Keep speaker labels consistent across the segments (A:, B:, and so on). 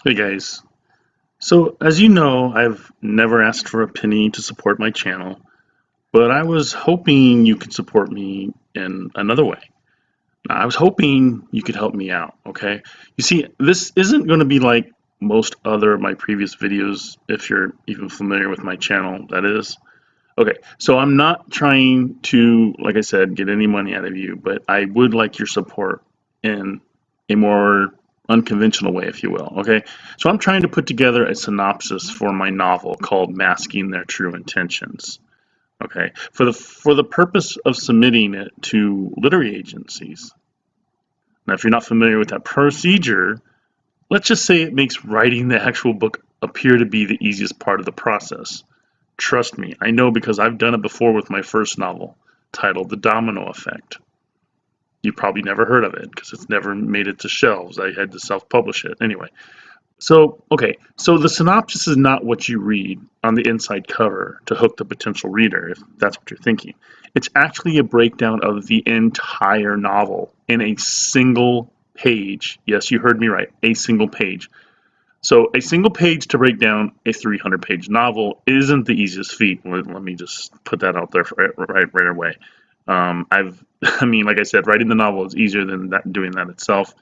A: Hey guys. So, as you know, I've never asked for a penny to support my channel, but I was hoping you could support me in another way. I was hoping you could help me out, okay? You see, this isn't going to be like most other of my previous videos, if you're even familiar with my channel, that is. Okay, so I'm not trying to, like I said, get any money out of you, but I would like your support in a more unconventional way, if you will. Okay, so I'm trying to put together a synopsis for my novel called Masking Their True Intentions. Okay, for the purpose of submitting it to literary agencies. Now, if you're not familiar with that procedure, let's just say it makes writing the actual book appear to be the easiest part of the process. Trust me, I know because I've done it before with my first novel, titled The Domino Effect. You probably never heard of it because it's never made it to shelves. I had to self publish it. Anyway, so the synopsis is not what you read on the inside cover to hook the potential reader, if that's what you're thinking. It's actually a breakdown of the entire novel in a single page. Yes, you heard me right, a single page. So a single page to break down a 300-page novel isn't the easiest feat. Let me just put that out there right away. I mean, like I said, writing the novel is easier than doing that itself.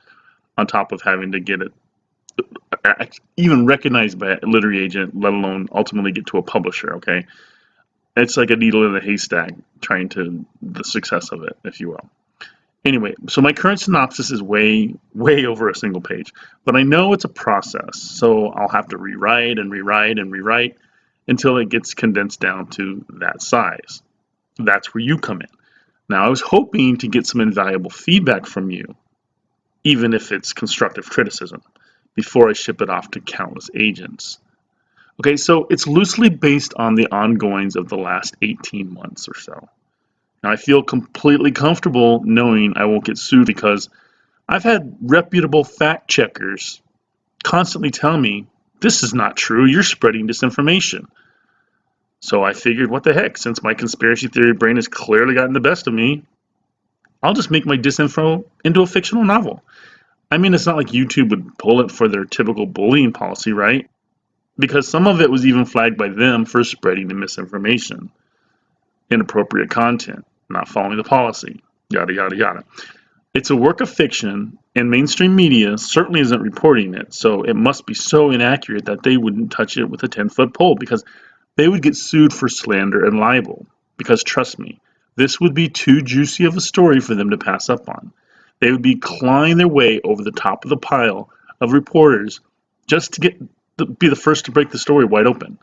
A: On top of having to get it even recognized by a literary agent, let alone ultimately get to a publisher. Okay, it's like a needle in a haystack trying to the success of it, if you will. Anyway, so my current synopsis is way over a single page, but I know it's a process, so I'll have to rewrite and rewrite and rewrite until it gets condensed down to that size. That's where you come in. Now, I was hoping to get some invaluable feedback from you, even if it's constructive criticism, before I ship it off to countless agents. Okay, so it's loosely based on the ongoings of the last 18 months or so. Now, I feel completely comfortable knowing I won't get sued because I've had reputable fact checkers constantly tell me this is not true, you're spreading disinformation. So I figured, what the heck, since my conspiracy theory brain has clearly gotten the best of me, I'll just make my disinfo into a fictional novel. I mean, it's not like YouTube would pull it for their typical bullying policy, right? Because some of it was even flagged by them for spreading the misinformation, inappropriate content, not following the policy, yada, yada, yada. It's a work of fiction, and mainstream media certainly isn't reporting it, so it must be so inaccurate that they wouldn't touch it with a 10-foot pole because they would get sued for slander and libel. Because trust me, this would be too juicy of a story for them to pass up on. They would be clawing their way over the top of the pile of reporters just to be the first to break the story wide open.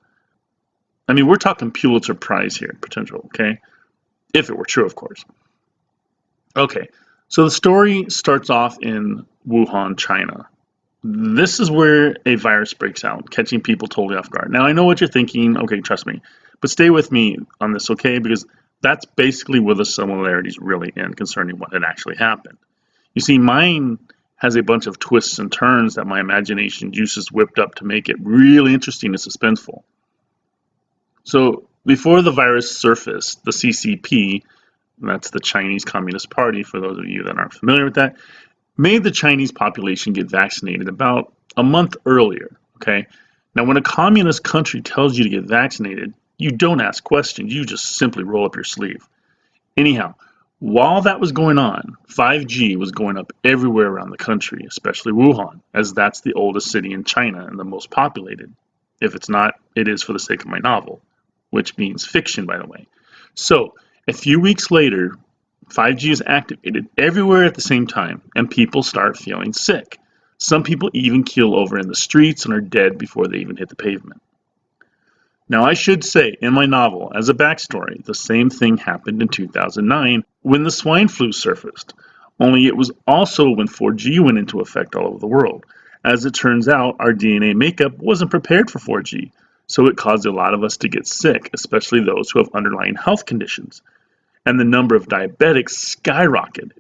A: I mean, we're talking Pulitzer Prize here, potential, okay? If it were true, of course. Okay, so the story starts off in Wuhan, China. This is where a virus breaks out, catching people totally off guard. Now, I know what you're thinking. Okay, trust me. But stay with me on this, okay? Because that's basically where the similarities really end concerning what had actually happened. You see, mine has a bunch of twists and turns that my imagination juices whipped up to make it really interesting and suspenseful. So, before the virus surfaced, the CCP, that's the Chinese Communist Party, for those of you that aren't familiar with that, made the Chinese population get vaccinated about a month earlier. Okay. Now, when a communist country tells you to get vaccinated, you don't ask questions. You just simply roll up your sleeve. Anyhow, while that was going on, 5G was going up everywhere around the country, especially Wuhan, as that's the oldest city in China and the most populated. If it's not, it is for the sake of my novel, which means fiction, by the way. So, a few weeks later, 5G is activated everywhere at the same time, and people start feeling sick. Some people even keel over in the streets and are dead before they even hit the pavement. Now, I should say, in my novel, as a backstory, the same thing happened in 2009 when the swine flu surfaced, only it was also when 4G went into effect all over the world. As it turns out, our DNA makeup wasn't prepared for 4G, so it caused a lot of us to get sick, especially those who have underlying health conditions, and the number of diabetics skyrocketed.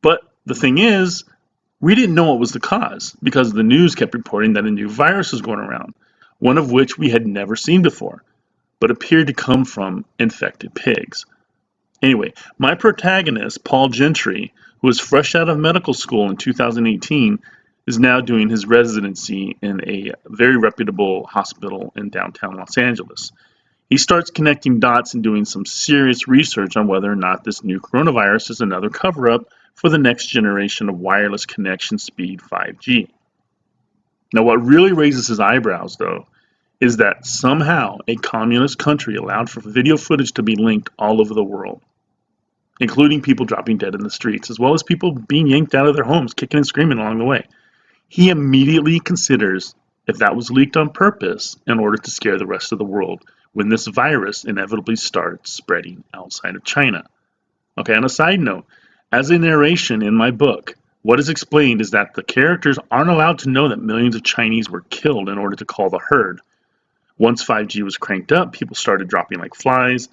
A: But the thing is, we didn't know what was the cause because the news kept reporting that a new virus was going around, one of which we had never seen before, but appeared to come from infected pigs. Anyway, my protagonist, Paul Gentry, who was fresh out of medical school in 2018, is now doing his residency in a very reputable hospital in downtown Los Angeles. He starts connecting dots and doing some serious research on whether or not this new coronavirus is another cover-up for the next generation of wireless connection speed 5G. Now, what really raises his eyebrows, though, is that somehow a communist country allowed for video footage to be linked all over the world, including people dropping dead in the streets, as well as people being yanked out of their homes, kicking and screaming along the way. He immediately considers if that was leaked on purpose in order to scare the rest of the world when this virus inevitably starts spreading outside of China. Okay, on a side note, as a narration in my book, what is explained is that the characters aren't allowed to know that millions of Chinese were killed in order to call the herd. Once 5G was cranked up, people started dropping like flies,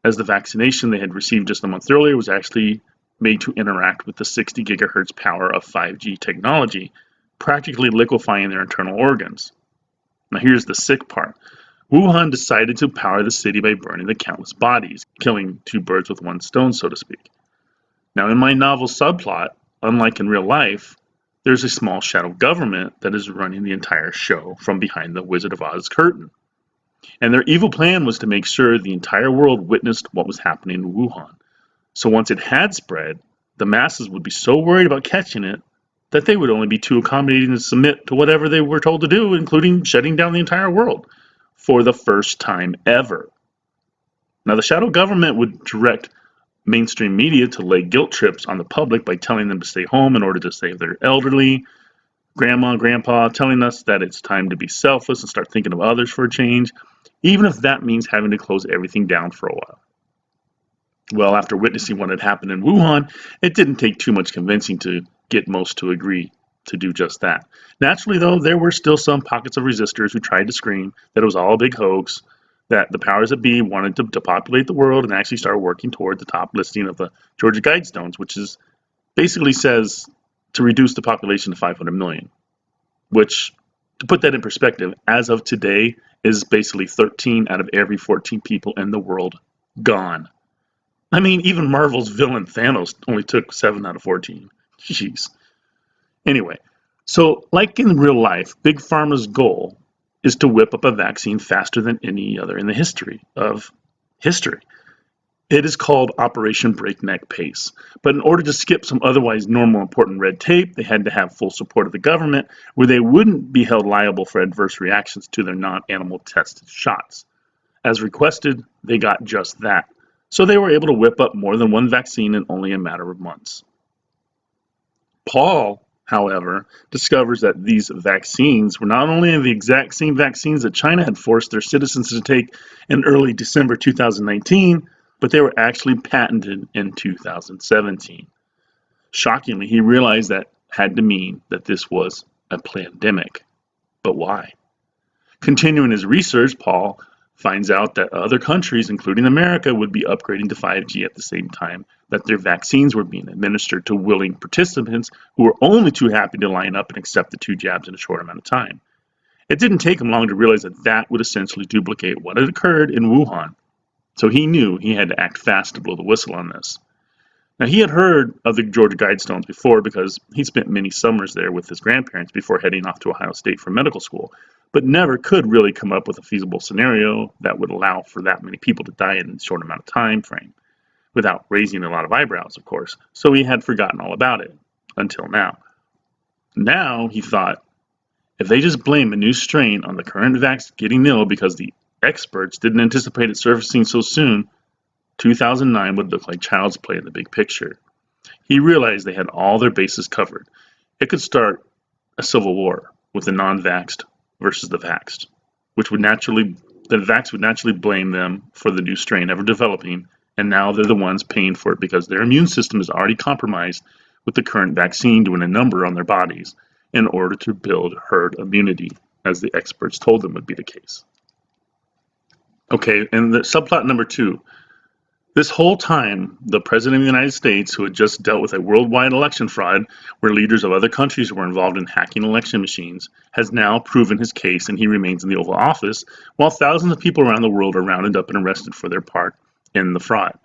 A: as the vaccination they had received just a month earlier was actually made to interact with the 60 gigahertz power of 5G technology, practically liquefying their internal organs. Now here's the sick part. Wuhan decided to power the city by burning the countless bodies, killing two birds with one stone, so to speak. Now, in my novel subplot, unlike in real life, there's a small shadow government that is running the entire show from behind the Wizard of Oz curtain. And their evil plan was to make sure the entire world witnessed what was happening in Wuhan. So once it had spread, the masses would be so worried about catching it that they would only be too accommodating to submit to whatever they were told to do, including shutting down the entire world for the first time ever. Now, the shadow government would direct mainstream media to lay guilt trips on the public by telling them to stay home in order to save their elderly, grandma, grandpa, telling us that it's time to be selfless and start thinking of others for a change, even if that means having to close everything down for a while. Well, after witnessing what had happened in Wuhan, it didn't take too much convincing to get most to agree to do just that. Naturally, though, there were still some pockets of resistors who tried to scream that it was all a big hoax, that the powers that be wanted to depopulate the world and actually start working toward the top listing of the Georgia Guidestones, which is basically says to reduce the population to 500 million, which, to put that in perspective, as of today, is basically 13 out of every 14 people in the world gone. I mean, even Marvel's villain Thanos only took 7 out of 14. Jeez. Anyway, so like in real life, Big Pharma's goal is to whip up a vaccine faster than any other in the history of history. It is called Operation Breakneck Pace. But in order to skip some otherwise normal important red tape, they had to have full support of the government where they wouldn't be held liable for adverse reactions to their non-animal tested shots. As requested, they got just that. So they were able to whip up more than one vaccine in only a matter of months. Paul, however, discovers that these vaccines were not only the exact same vaccines that China had forced their citizens to take in early December 2019, but they were actually patented in 2017. Shockingly, he realized that had to mean that this was a pandemic. But why? Continuing his research, Paul finds out that other countries, including America, would be upgrading to 5G at the same time that their vaccines were being administered to willing participants who were only too happy to line up and accept the 2 jabs in a short amount of time. It didn't take him long to realize that that would essentially duplicate what had occurred in Wuhan. So he knew he had to act fast to blow the whistle on this. Now, he had heard of the Georgia Guidestones before because he spent many summers there with his grandparents before heading off to Ohio State for medical school, but never could really come up with a feasible scenario that would allow for that many people to die in a short amount of time frame, without raising a lot of eyebrows, of course. So he had forgotten all about it, until now. Now, he thought, if they just blame a new strain on the current vax getting ill because the experts didn't anticipate it surfacing so soon, 2009 would look like child's play in the big picture. He realized they had all their bases covered. It could start a civil war with the non-vaxxed versus the vaxxed, which would naturally, the vax would naturally blame them for the new strain ever developing, and now they're the ones paying for it because their immune system is already compromised with the current vaccine doing a number on their bodies in order to build herd immunity, as the experts told them would be the case. Okay, and the subplot number 2. This whole time, the President of the United States, who had just dealt with a worldwide election fraud where leaders of other countries were involved in hacking election machines, has now proven his case and he remains in the Oval Office while thousands of people around the world are rounded up and arrested for their part in the fraud,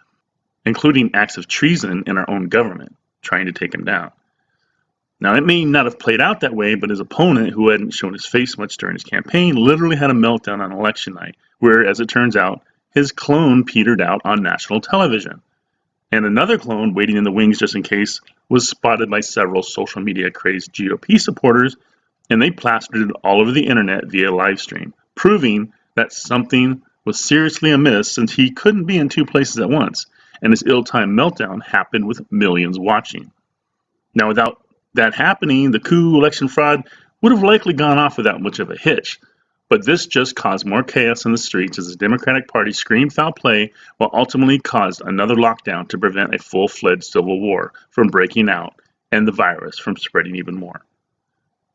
A: including acts of treason in our own government, trying to take him down. Now, it may not have played out that way, but his opponent, who hadn't shown his face much during his campaign, literally had a meltdown on election night, where, as it turns out, his clone petered out on national television. And another clone, waiting in the wings just in case, was spotted by several social media crazed GOP supporters, and they plastered it all over the internet via live stream, proving that something was seriously amiss since he couldn't be in two places at once, and his ill-timed meltdown happened with millions watching. Now, without that happening, the coup election fraud would have likely gone off without much of a hitch. But this just caused more chaos in the streets as the Democratic Party screamed foul play, while ultimately caused another lockdown to prevent a full-fledged civil war from breaking out and the virus from spreading even more.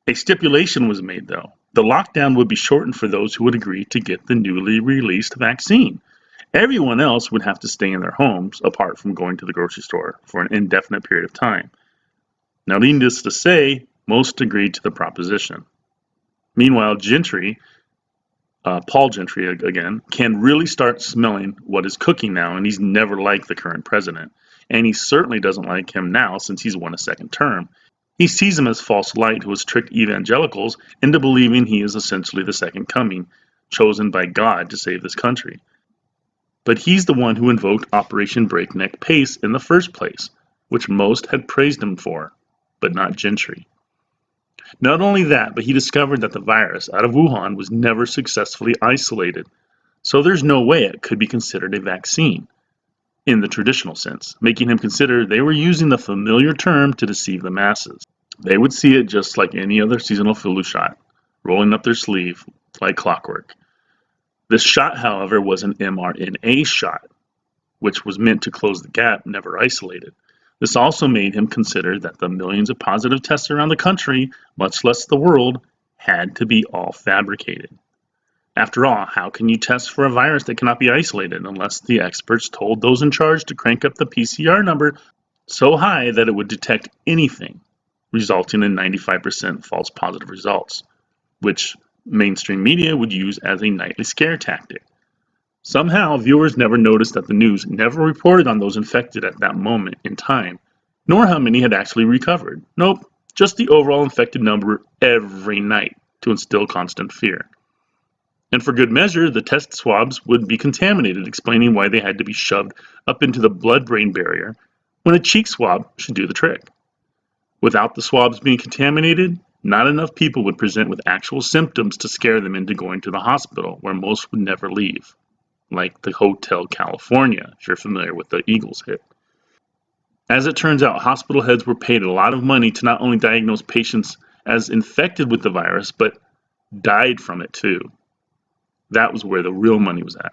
A: A stipulation was made, though. The lockdown would be shortened for those who would agree to get the newly released vaccine. Everyone else would have to stay in their homes, apart from going to the grocery store, for an indefinite period of time. Now, needless to say, most agreed to the proposition. Meanwhile, Paul Gentry again, can really start smelling what is cooking now, and he's never liked the current president. And he certainly doesn't like him now since he's won a second term. He sees him as false light who has tricked evangelicals into believing he is essentially the second coming, chosen by God to save this country. But he's the one who invoked Operation Breakneck Pace in the first place, which most had praised him for, but not Gentry. Not only that, but he discovered that the virus out of Wuhan was never successfully isolated, so there's no way it could be considered a vaccine in the traditional sense, making him consider they were using the familiar term to deceive the masses. They would see it just like any other seasonal flu shot, rolling up their sleeve like clockwork. This shot, however, was an mRNA shot, which was meant to close the gap, never isolated. This also made him consider that the millions of positive tests around the country, much less the world, had to be all fabricated. After all, how can you test for a virus that cannot be isolated unless the experts told those in charge to crank up the PCR number so high that it would detect anything, resulting in 95% false positive results, which mainstream media would use as a nightly scare tactic. Somehow, viewers never noticed that the news never reported on those infected at that moment in time, nor how many had actually recovered. Nope, just the overall infected number every night to instill constant fear. And for good measure, the test swabs would be contaminated, explaining why they had to be shoved up into the blood-brain barrier when a cheek swab should do the trick. Without the swabs being contaminated, not enough people would present with actual symptoms to scare them into going to the hospital, where most would never leave. Like the Hotel California, if you're familiar with the Eagles hit. As it turns out, hospital heads were paid a lot of money to not only diagnose patients as infected with the virus, but died from it too. That was where the real money was at.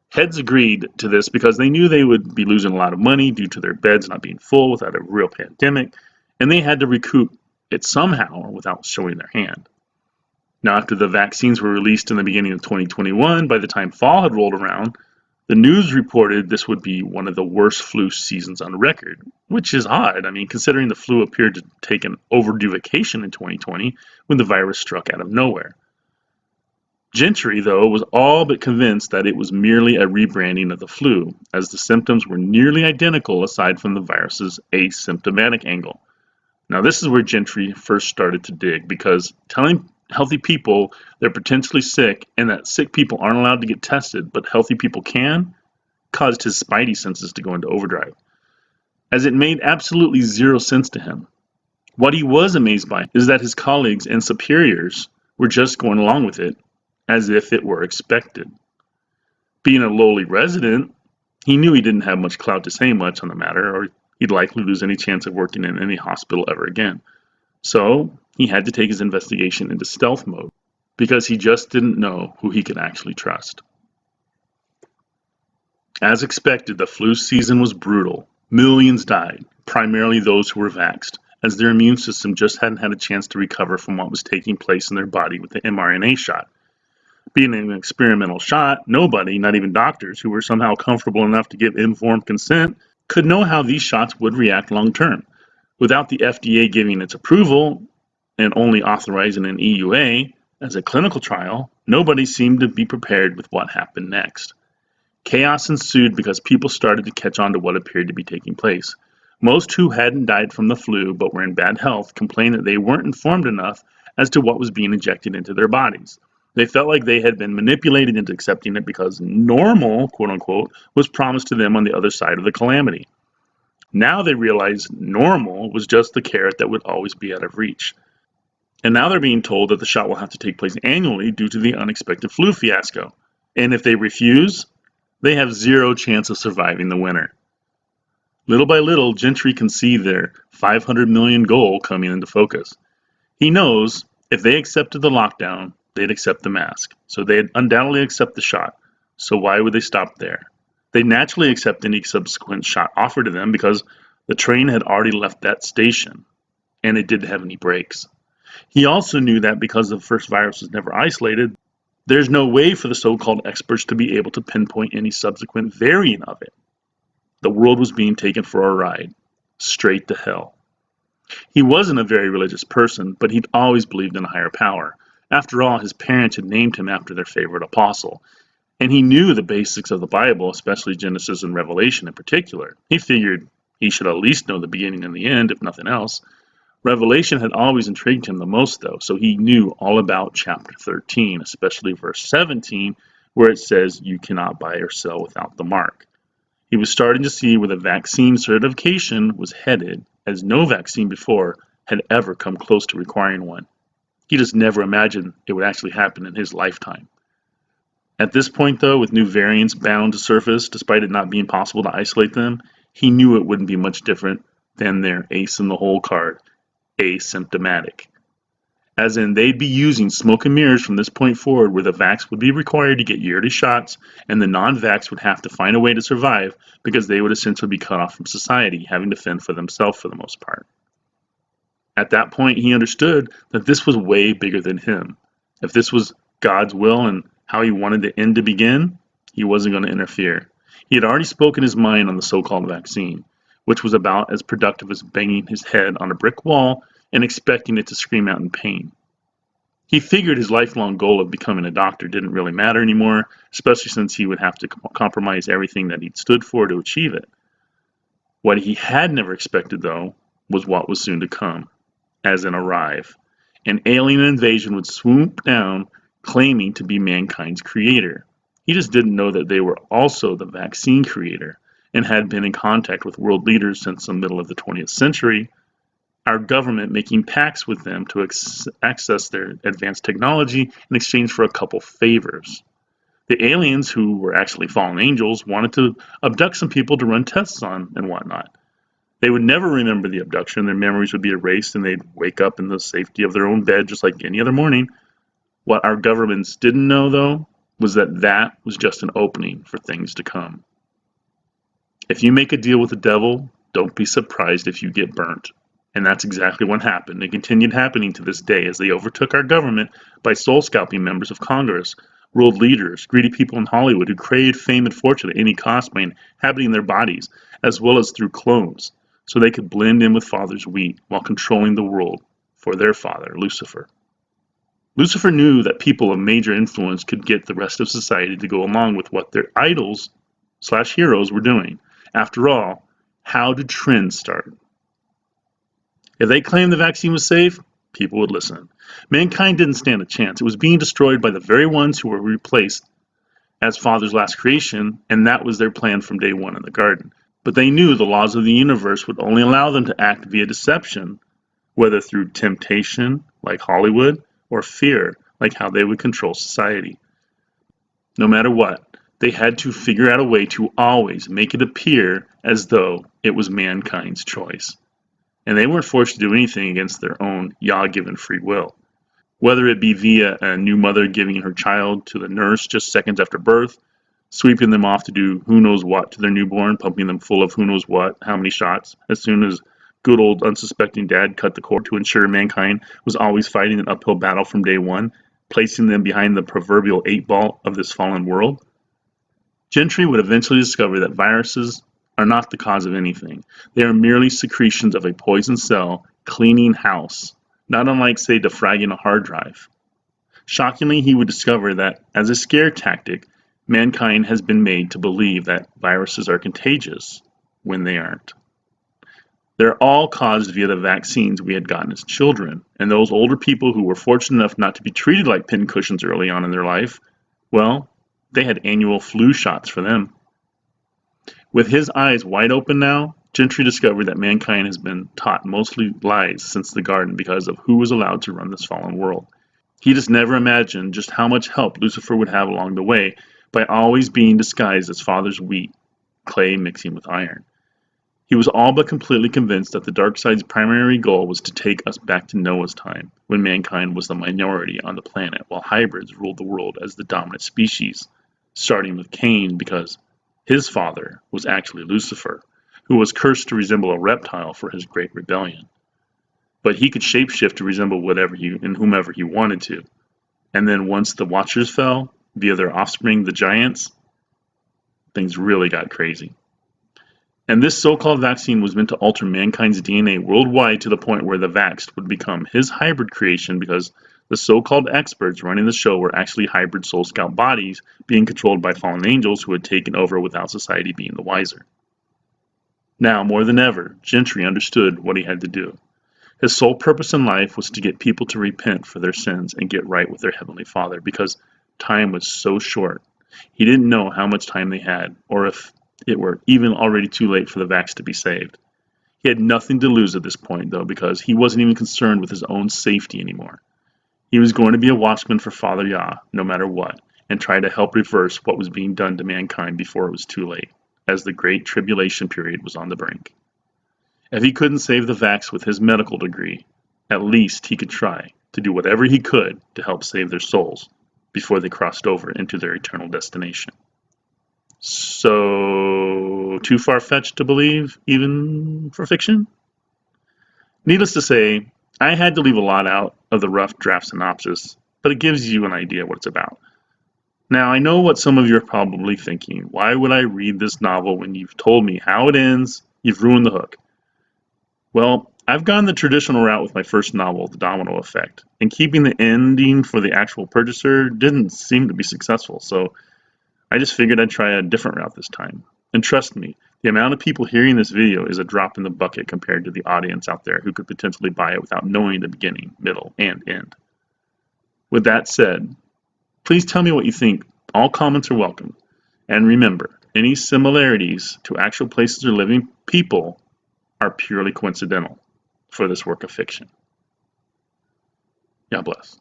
A: Heads agreed to this because they knew they would be losing a lot of money due to their beds not being full without a real pandemic, and they had to recoup it somehow without showing their hand. Now, after the vaccines were released in the beginning of 2021, by the time fall had rolled around, the news reported this would be one of the worst flu seasons on record, which is odd. I mean, considering the flu appeared to take an overdue vacation in 2020 when the virus struck out of nowhere. Gentry, though, was all but convinced that it was merely a rebranding of the flu, as the symptoms were nearly identical aside from the virus's asymptomatic angle. Now, this is where Gentry first started to dig, because telling healthy people they're potentially sick and that sick people aren't allowed to get tested but healthy people can caused his spidey senses to go into overdrive, as it made absolutely zero sense to him. What he was amazed by is that his colleagues and superiors were just going along with it as if it were expected. Being a lowly resident, he knew he didn't have much clout to say much on the matter, or he'd likely lose any chance of working in any hospital ever again. So he had to take his investigation into stealth mode, because he just didn't know who he could actually trust. As expected, the flu season was brutal. Millions died, primarily those who were vaxxed, as their immune system just hadn't had a chance to recover from what was taking place in their body with the mRNA shot. Being an experimental shot, nobody, not even doctors who were somehow comfortable enough to give informed consent, could know how these shots would react long term. Without the FDA giving its approval and only authorizing an EUA as a clinical trial, nobody seemed to be prepared with what happened next. Chaos ensued because people started to catch on to what appeared to be taking place. Most who hadn't died from the flu but were in bad health complained that they weren't informed enough as to what was being injected into their bodies. They felt like they had been manipulated into accepting it because normal, quote unquote, was promised to them on the other side of the calamity. Now they realized normal was just the carrot that would always be out of reach. And now they're being told that the shot will have to take place annually due to the unexpected flu fiasco. And if they refuse, they have zero chance of surviving the winter. Little by little, Gentry can see their 500 million goal coming into focus. He knows if they accepted the lockdown, they'd accept the mask. So they'd undoubtedly accept the shot. So why would they stop there? They'd naturally accept any subsequent shot offered to them because the train had already left that station and it didn't have any brakes. He also knew that because the first virus was never isolated, there's no way for the so-called experts to be able to pinpoint any subsequent variant of it. The world was being taken for a ride, straight to hell. He wasn't a very religious person, but he'd always believed in a higher power. After all, his parents had named him after their favorite apostle, and he knew the basics of the Bible, especially Genesis and Revelation in particular. He figured he should at least know the beginning and the end, if nothing else. Revelation had always intrigued him the most, though, so he knew all about chapter 13, especially verse 17, where it says, "You cannot buy or sell without the mark." He was starting to see where the vaccine certification was headed, as no vaccine before had ever come close to requiring one. He just never imagined it would actually happen in his lifetime. At this point, though, with new variants bound to surface, despite it not being possible to isolate them, he knew it wouldn't be much different than their ace in the hole card, asymptomatic. As in, they'd be using smoke and mirrors from this point forward, where the vax would be required to get yearly shots, and the non-vax would have to find a way to survive because they would essentially be cut off from society, having to fend for themselves for the most part. At that point, he understood that this was way bigger than him. If this was God's will and how he wanted the end to begin, he wasn't going to interfere. He had already spoken his mind on the so-called vaccine, which was about as productive as banging his head on a brick wall and expecting it to scream out in pain. He figured his lifelong goal of becoming a doctor didn't really matter anymore, especially since he would have to compromise everything that he'd stood for to achieve it. What he had never expected, though, was what was soon to come, as in arrive. An alien invasion would swoop down, claiming to be mankind's creator. He just didn't know that they were also the vaccine creator and had been in contact with world leaders since the middle of the 20th century, our government making pacts with them to access their advanced technology in exchange for a couple favors. The aliens, who were actually fallen angels, wanted to abduct some people to run tests on and whatnot. They would never remember the abduction, their memories would be erased, and they'd wake up in the safety of their own bed just like any other morning. What our governments didn't know, though, was that that was just an opening for things to come. If you make a deal with the devil, don't be surprised if you get burnt. And that's exactly what happened. It continued happening to this day as they overtook our government by soul-scalping members of Congress, world leaders, greedy people in Hollywood who craved fame and fortune at any cost by inhabiting their bodies, as well as through clones, so they could blend in with Father's wheat while controlling the world for their father, Lucifer. Lucifer knew that people of major influence could get the rest of society to go along with what their idols/heroes were doing. After all, how do trends start? If they claimed the vaccine was safe, people would listen. Mankind didn't stand a chance. It was being destroyed by the very ones who were replaced as Father's last creation, and that was their plan from day one in the garden. But they knew the laws of the universe would only allow them to act via deception, whether through temptation, like Hollywood, or fear, like how they would control society. No matter what, they had to figure out a way to always make it appear as though it was mankind's choice. And they weren't forced to do anything against their own Yah-given free will. Whether it be via a new mother giving her child to the nurse just seconds after birth, sweeping them off to do who knows what to their newborn, pumping them full of who knows what, how many shots, as soon as good old unsuspecting dad cut the cord to ensure mankind was always fighting an uphill battle from day one, placing them behind the proverbial 8-ball of this fallen world. Gentry would eventually discover that viruses are not the cause of anything. They are merely secretions of a poison cell cleaning house, not unlike, say, defragging a hard drive. Shockingly, he would discover that, as a scare tactic, mankind has been made to believe that viruses are contagious when they aren't. They're all caused via the vaccines we had gotten as children, and those older people who were fortunate enough not to be treated like pincushions early on in their life, well, they had annual flu shots for them. With his eyes wide open now, Gentry discovered that mankind has been taught mostly lies since the garden because of who was allowed to run this fallen world. He just never imagined just how much help Lucifer would have along the way by always being disguised as Father's wheat, clay mixing with iron. He was all but completely convinced that the dark side's primary goal was to take us back to Noah's time, when mankind was the minority on the planet while hybrids ruled the world as the dominant species, starting with Cain because his father was actually Lucifer, who was cursed to resemble a reptile for his great rebellion. But he could shapeshift to resemble whatever and whomever he wanted to. And then once the Watchers fell, via their offspring, the Giants, things really got crazy. And this so-called vaccine was meant to alter mankind's DNA worldwide to the point where the vaxxed would become his hybrid creation because the so-called experts running the show were actually hybrid Soul Scout bodies being controlled by fallen angels who had taken over without society being the wiser. Now, more than ever, Gentry understood what he had to do. His sole purpose in life was to get people to repent for their sins and get right with their Heavenly Father because time was so short. He didn't know how much time they had, or if it were even already too late for the vax to be saved. He had nothing to lose at this point, though, because he wasn't even concerned with his own safety anymore. He was going to be a watchman for Father Yah, no matter what, and try to help reverse what was being done to mankind before it was too late, as the Great Tribulation period was on the brink. If he couldn't save the vax with his medical degree, at least he could try to do whatever he could to help save their souls before they crossed over into their eternal destination. So, too far-fetched to believe, even for fiction? Needless to say, I had to leave a lot out of the rough draft synopsis, but it gives you an idea what it's about. Now, I know what some of you are probably thinking. Why would I read this novel when you've told me how it ends? You've ruined the hook. Well, I've gone the traditional route with my first novel, The Domino Effect, and keeping the ending for the actual purchaser didn't seem to be successful, so I just figured I'd try a different route this time. And trust me, the amount of people hearing this video is a drop in the bucket compared to the audience out there who could potentially buy it without knowing the beginning, middle, and end. With that said, please tell me what you think. All comments are welcome. And remember, any similarities to actual places or living people are purely coincidental for this work of fiction. God bless.